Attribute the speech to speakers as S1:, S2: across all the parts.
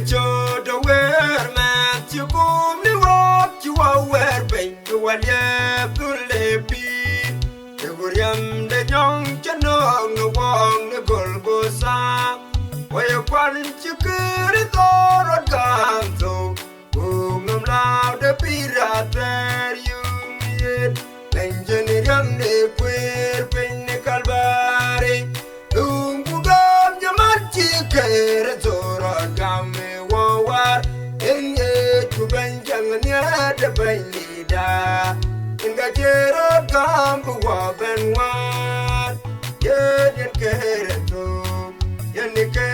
S1: cho the wear man you go me walk you are where bay to what ya to le bi the guriam the young chano no wong the golgosa where you want you could it all come so boom loud the pirate where you meet Benjaniam de queer pen calvary Dungugam Yamachi Kere Zora Game War in ye to Benjamin the Benida in the Jero Gambu Waben Wan Yen Kere to Yenike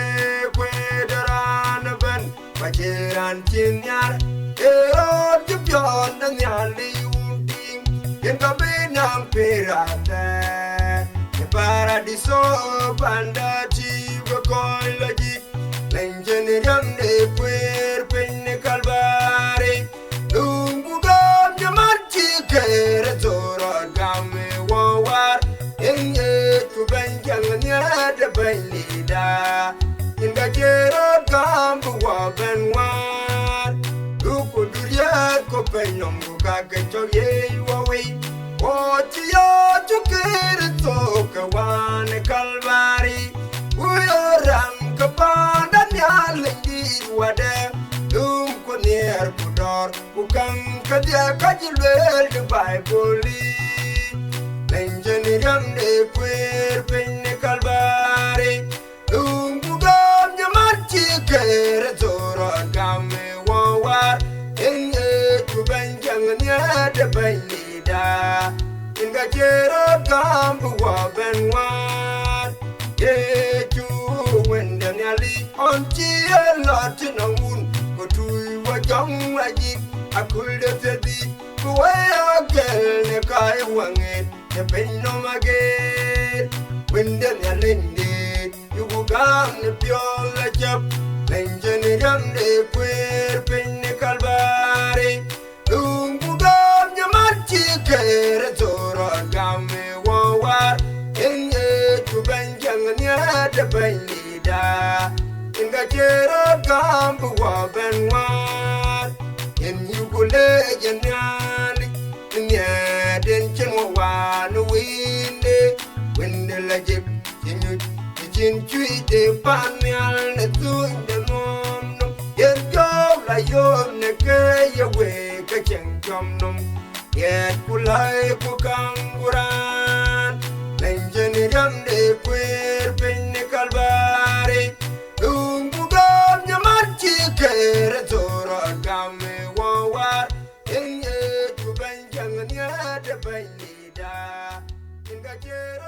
S1: Quedaran Ben Bajiran Chinyar Ero Jupion and Yali in the Benam Pirate, the Paradiso Bandati, the Collegi, Lenjanium de Queer Penny Calvary, Dungugam Yamachi Keretora Game War, in ye to Benjamin the Benida, in the Jero Gambu Waben War. Copenhagen, Bukaga, ye away. What you to get it so one Calvary? We are rank upon the Yali, whatever. Doom could near Budor, who come Kadia Kajil, the Bible. Engineering the queer penny Calvary. Doom Bugam, the Machi, Keretora, Game, War. In to Benjamin, the Benida, in the Jero Gambu Waben Wan, ye to when the Nelly on Chia Latin Moon, go to what young magic, I could have said thee, go away again, the guy wang it, the Benom again, when the Nelly did, you go down the pure chap, Benjamin, the queer penny Calvary. Dungugam Yamachi Keretora Game War in ye to Benjamin the Benida in the Jero Gambu Waben War in Ugule Yanali in the Adenchen Wan Windy when the legend in you begin to eat the panel the two the mom yet go like your neck away. Kachang Jomnum, yet Kulai Kukanguran, Benjanium de Queer Penny Calvary, Dungugam Yamachi Keretora Game War, in ye to Benjamin the Benida, in the Jero.